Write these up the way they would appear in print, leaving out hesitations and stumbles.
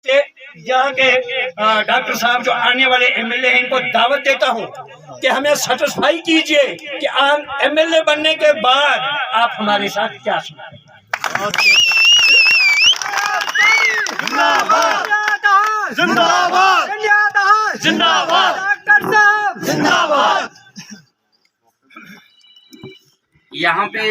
कि यहाँ के डॉक्टर साहब जो आने वाले एमएलए हैं इनको दावत देता हूँ कि हमें सेटिस्फाई कीजिए कि आप एमएलए बनने के बाद आप हमारे साथ क्या सुनाएं। जिंदाबाद जिंदाबाद जिंदाबाद डॉक्टर साहब जिंदाबाद। यहाँ पे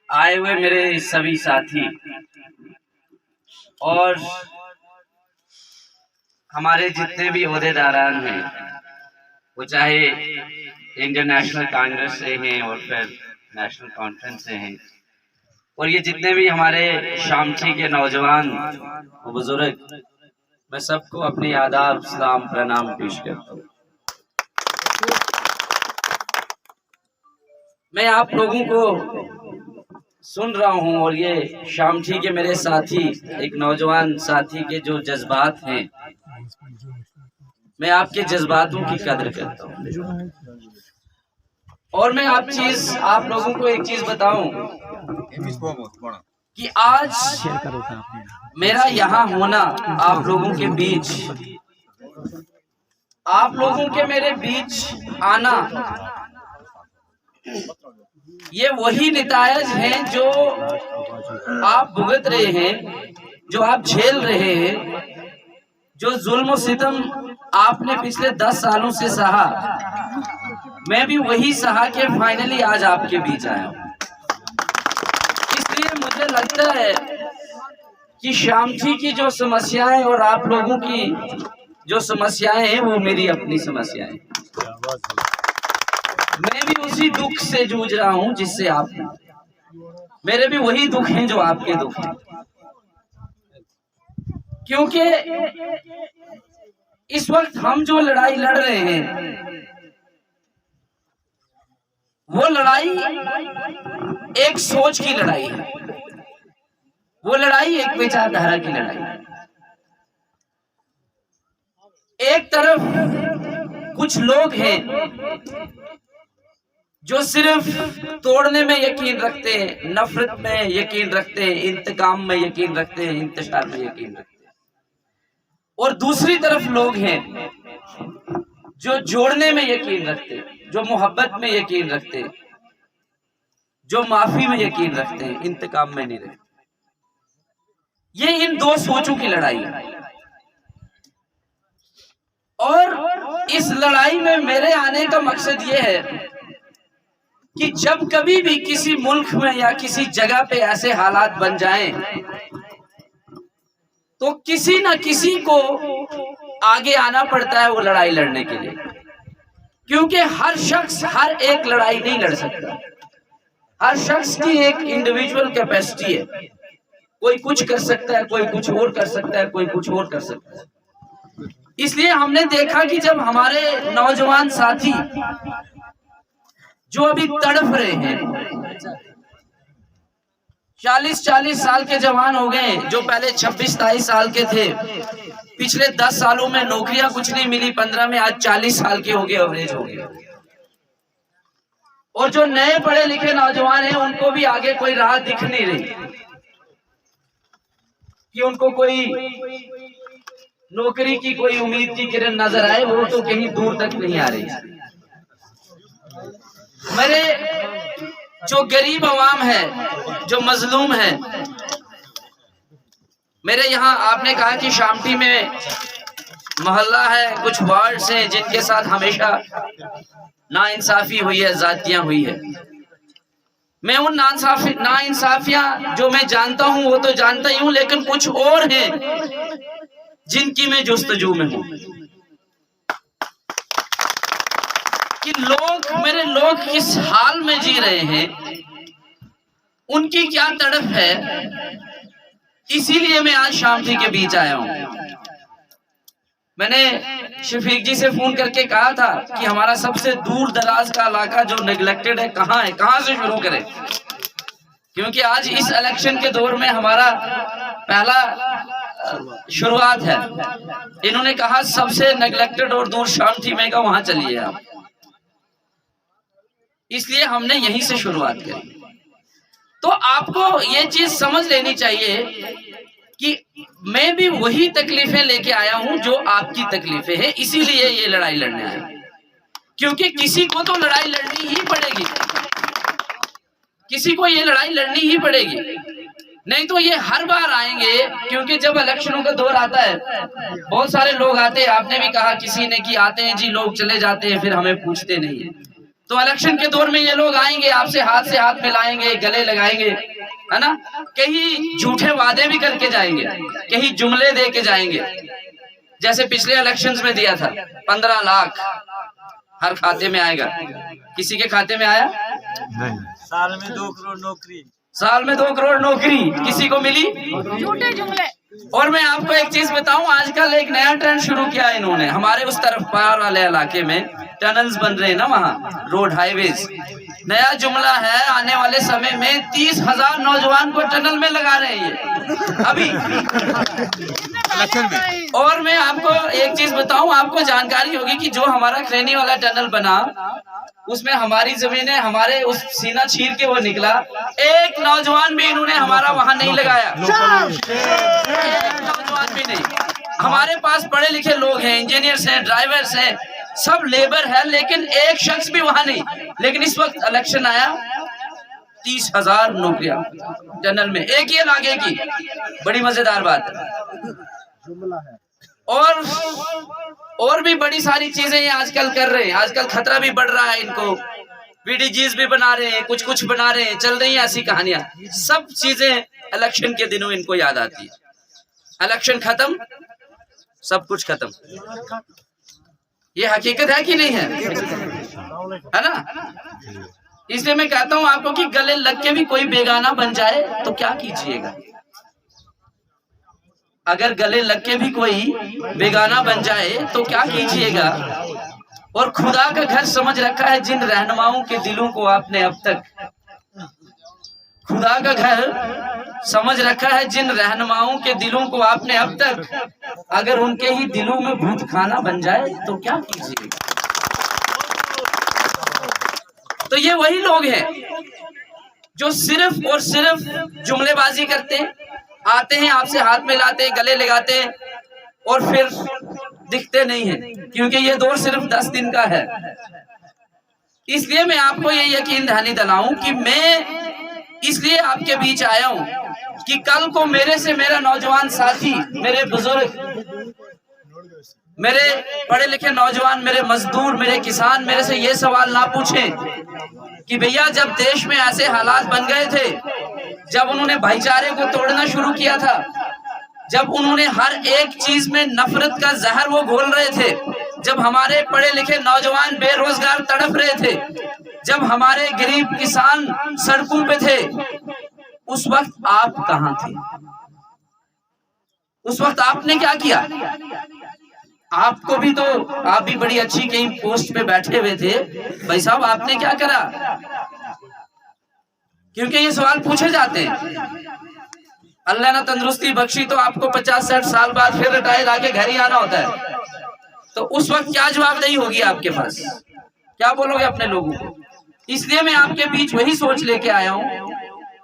आए हुए मेरे सभी साथी और हमारे जितने भी ओहदेदारान हैं, वो चाहे इंडियन नेशनल कांग्रेस से हैं और फिर नेशनल कॉन्फ्रेंस से हैं, और ये जितने भी हमारे शामची के नौजवान और बुजुर्ग, मैं सबको अपनी आदाब सलाम प्रणाम पेश करता हूँ। मैं आप लोगों को सुन रहा हूँ और ये शामची के मेरे साथी, एक नौजवान साथी के जो जज्बात हैं, मैं आपके जज्बातों की कदर करता हूँ। और मैं आप लोगों को एक चीज बताऊं कि आज मेरा यहाँ होना, आप लोगों के बीच, आप लोगों के मेरे बीच आना, ये वही नितायज हैं जो आप भुगत रहे हैं, जो आप झेल रहे हैं, जो जुल्म और सितम आपने पिछले 10 सालों से सहा, मैं भी वही सहा के फाइनली आज आपके बीच आया हूं। इसलिए मुझे लगता है कि शामची की जो समस्याएं और आप लोगों की जो समस्याएं हैं वो मेरी अपनी समस्याएं हैं। मैं भी उसी दुख से जूझ रहा हूं जिससे आप, मेरे भी वही दुख हैं जो आपके दुख हैं। क्योंकि इस वक्त हम जो लड़ाई लड़ रहे हैं, वो लड़ाई एक सोच की लड़ाई है, वो लड़ाई एक विचारधारा की लड़ाई है। एक तरफ कुछ लोग हैं जो सिर्फ तोड़ने में यकीन रखते हैं, नफरत में यकीन रखते हैं, इंतकाम में यकीन रखते हैं, इंतशार में यकीन रखते हैं, और दूसरी तरफ लोग हैं जो जोड़ने में यकीन रखते हैं, जो मोहब्बत में यकीन रखते हैं, जो माफी में यकीन रखते हैं, इंतकाम में नहीं रखते। ये इन दो सोचों की लड़ाई है। और इस लड़ाई में मेरे आने का मकसद ये है कि जब कभी भी किसी मुल्क में या किसी जगह पे ऐसे हालात बन जाएं, तो किसी न किसी को आगे आना पड़ता है वो लड़ाई लड़ने के लिए। क्योंकि हर शख्स हर एक लड़ाई नहीं लड़ सकता, हर शख्स की एक इंडिविजुअल कैपेसिटी है। कोई कुछ कर सकता है, कोई कुछ और कर सकता है, कोई कुछ और कर सकता है। इसलिए हमने देखा कि जब हमारे नौजवान साथी जो अभी तड़प रहे हैं, 40-40 साल के जवान हो गए, जो पहले 26-23 साल के थे, पिछले 10 सालों में नौकरियां कुछ नहीं मिली, 15 में आज 40 साल के हो गए, एवरेज हो गए। और जो नए पढ़े लिखे नौजवान हैं उनको भी आगे कोई राह दिख नहीं रही कि उनको कोई नौकरी की कोई उम्मीद की किरण नजर आए, वो तो कहीं दूर तक नहीं आ रही। मेरे जो गरीब अवाम है, जो मजलूम है, मेरे यहाँ आपने कहा कि शामटी में मोहल्ला है, कुछ वार्ड्स हैं जिनके साथ हमेशा नाइंसाफी हुई है, जातियां हुई है। मैं उन नाइंसाफियां जो मैं जानता हूं वो तो जानता ही हूं, लेकिन कुछ और हैं जिनकी मैं जुस्तजू में हूं कि मेरे लोग किस हाल में जी रहे हैं, उनकी क्या तड़प है। इसीलिए मैं आज शामची के बीच आया हूं। मैंने शफीक जी से फोन करके कहा था कि हमारा सबसे दूर दराज का इलाका जो नेग्लेक्टेड है, कहाँ है, कहाँ से शुरू करें, क्योंकि आज इस इलेक्शन के दौर में हमारा पहला शुरुआत है। इन्होंने कहा सबसे नेग्लेक्टेड और दूर शामची में का वहां चलिए आप। इसलिए हमने यहीं से शुरुआत करी। तो आपको ये चीज समझ लेनी चाहिए कि मैं भी वही तकलीफें लेके आया हूं जो आपकी तकलीफें हैं, इसीलिए ये लड़ाई लड़ने आया। क्योंकि किसी को तो लड़ाई लड़नी ही पड़ेगी, किसी को ये लड़ाई लड़नी ही पड़ेगी, नहीं तो ये हर बार आएंगे। क्योंकि जब इलेक्शनों का दौर आता है, बहुत सारे लोग आते हैं, आपने भी कहा किसी ने कि आते हैं जी लोग, चले जाते हैं, फिर हमें पूछते नहीं है। तो इलेक्शन के दौर में ये लोग आएंगे, आपसे हाथ मिलाएंगे, गले लगाएंगे, है ना, कहीं झूठे वादे भी करके जाएंगे, कहीं जुमले दे के जाएंगे। जैसे पिछले इलेक्शंस में दिया था 15 लाख हर खाते में आएगा, किसी के खाते में आया नहीं। साल में 2 करोड़ नौकरी, साल में 2 करोड़ नौकरी किसी को मिली? झूठे जुमले। और मैं आपको एक चीज बताऊं, आजकल एक नया ट्रेंड शुरू किया है इन्होंने, हमारे उस तरफ पार वाले इलाके में टनल्स बन रहे हैं ना, वहाँ रोड हाईवेज, नया जुमला है आने वाले समय में 30,000 नौजवान को टनल में लगा रहे हैं ये अभी। और मैं आपको एक चीज बताऊं, आपको जानकारी होगी कि जो हमारा खैनी वाला टनल बना, उसमें हमारी जमीनें, हमारे उस सीना चीर के वो निकला, एक नौजवान भी इन्होंने हमारा वहां नहीं लगाया, एक नौजवान भी नहीं। हमारे पास पढ़े लिखे लोग हैं, इंजीनियर्स हैं, ड्राइवर्स हैं, सब लेबर है, लेकिन एक शख्स भी वहां नहीं। लेकिन इस वक्त इलेक्शन आया, 30,000 नौकरियां टनल में, एक ये लागे की बड़ी मजेदार बात है। और भी बड़ी सारी चीजें ये आजकल कर रहे हैं। आजकल खतरा भी बढ़ रहा है इनको, वीडीजीज भी बना रहे हैं, कुछ बना रहे हैं, चल रही हैं ऐसी कहानियां। सब चीजें इलेक्शन के दिनों इनको याद आती है। इलेक्शन खत्म, सब कुछ खत्म। ये हकीकत है कि नहीं है ना? इसलिए मैं कहता हूं आपको कि गले लग के भी कोई बेगाना बन जाए तो क्या कीजिएगा? अगर गले लग के भी कोई बेगाना बन जाए तो क्या कीजिएगा? और खुदा का घर समझ रखा है जिन रहनुमाओं के दिलों को आपने अब तक, खुदा का घर समझ रखा है जिन रहनुमाओं के दिलों को आपने अब तक, अगर उनके ही दिलों में भूत खाना बन जाए तो क्या कीजिएगा? तो ये वही लोग हैं जो सिर्फ और सिर्फ जुमलेबाजी करते हैं, आते हैं, आपसे हाथ मिलाते हैं, गले लगाते हैं और फिर दिखते नहीं हैं, क्योंकि ये दौर सिर्फ 10 दिन का है। इसलिए मैं आपको ये यकीन दहानी दिलाऊं कि मैं इसलिए आपके बीच आया हूं कि कल को मेरे से मेरा नौजवान साथी, मेरे बुजुर्ग, मेरे पढ़े लिखे नौजवान, मेरे मजदूर, मेरे किसान मेरे से ये सवाल ना पूछें कि भैया जब देश में ऐसे हालात बन गए थे, जब उन्होंने भाईचारे को तोड़ना शुरू किया था, जब उन्होंने हर एक चीज में नफरत का जहर वो घोल रहे थे, जब हमारे पढ़े लिखे नौजवान बेरोजगार तड़प रहे थे, जब हमारे गरीब किसान सड़कों पे थे, उस वक्त आप कहां थे? उस वक्त आपने क्या किया? आपको भी तो, आप भी बड़ी अच्छी कहीं पोस्ट पे बैठे हुए थे, भाई साहब आपने क्या करा? क्योंकि ये सवाल पूछे जाते हैं। अल्लाह ने तंदुरुस्ती बख्शी तो आपको 50-60 साल बाद फिर रिटायर आके घर ही आना होता है, तो उस वक्त क्या जवाबदेही होगी आपके पास? क्या बोलोगे अपने लोगों को? इसलिए मैं आपके बीच वही सोच लेके आया हूं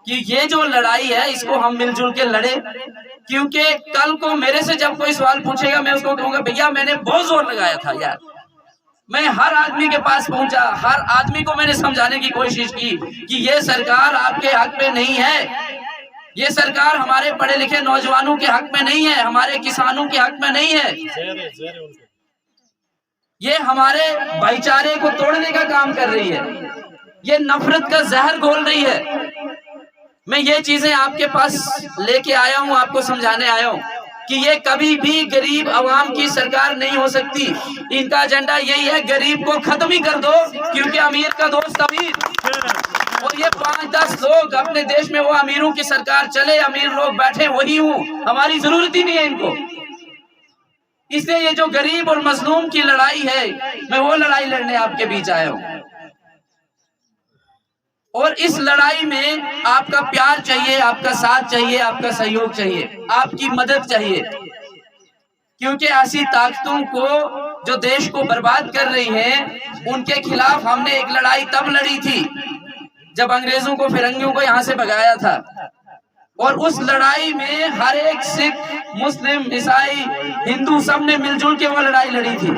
कि ये जो लड़ाई है इसको हम मिलजुल के लड़े, क्योंकि कल को मेरे से जब कोई सवाल पूछेगा मैं उसको कहूंगा भैया मैंने बहुत जोर लगाया था यार, मैं हर आदमी के पास पहुंचा, हर आदमी को मैंने समझाने की कोशिश की कि ये सरकार आपके हक में नहीं है, ये सरकार हमारे पढ़े लिखे नौजवानों के हक में नहीं है, हमारे किसानों के हक में नहीं है, ये हमारे भाईचारे को तोड़ने का काम कर रही है, ये नफरत का जहर घोल रही है। मैं ये चीजें आपके पास लेके आया हूं, आपको समझाने आया हूं कि ये कभी भी गरीब आवाम की सरकार नहीं हो सकती। इनका एजेंडा यही है, गरीब को खत्म ही कर दो, क्योंकि अमीर का दोस्त अमीर, और ये 5-10 लोग अपने देश में वो अमीरों की सरकार चले, अमीर लोग बैठे वही हूं, हमारी जरूरत ही नहीं है इनको। इसलिए ये जो गरीब और मजलूम की लड़ाई है, मैं वो लड़ाई लड़ने आपके बीच आया हूं, और इस लड़ाई में आपका प्यार चाहिए, आपका साथ चाहिए, आपका सहयोग चाहिए, आपकी मदद चाहिए, क्योंकि ऐसी ताकतों को जो देश को बर्बाद कर रही हैं, उनके खिलाफ हमने एक लड़ाई तब लड़ी थी जब अंग्रेजों को, फिरंगियों को यहां से भगाया था। और उस लड़ाई में हर एक सिख, मुस्लिम, ईसाई, हिंदू सब ने मिलजुल के वो लड़ाई लड़ी थी।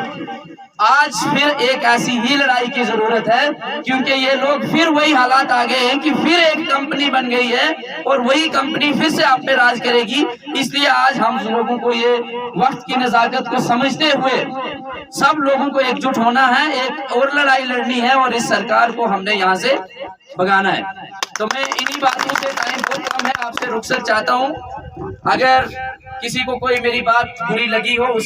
आज फिर एक ऐसी ही लड़ाई की जरूरत है, क्योंकि ये लोग फिर वही हालात आ गए हैं कि फिर एक कंपनी बन गई है और वही कंपनी फिर से आप पे राज करेगी। इसलिए आज हम लोगों को ये वक्त की नजाकत को समझते हुए सब लोगों को एकजुट होना है, एक और लड़ाई लड़नी है और इस सरकार को हमने यहाँ से भगाना है। तो मैं इन्हीं बातों से, टाइम बहुत कम है, आपसे रुखसत चाहता हूँ। अगर किसी को कोई मेरी बात बुरी लगी हो उस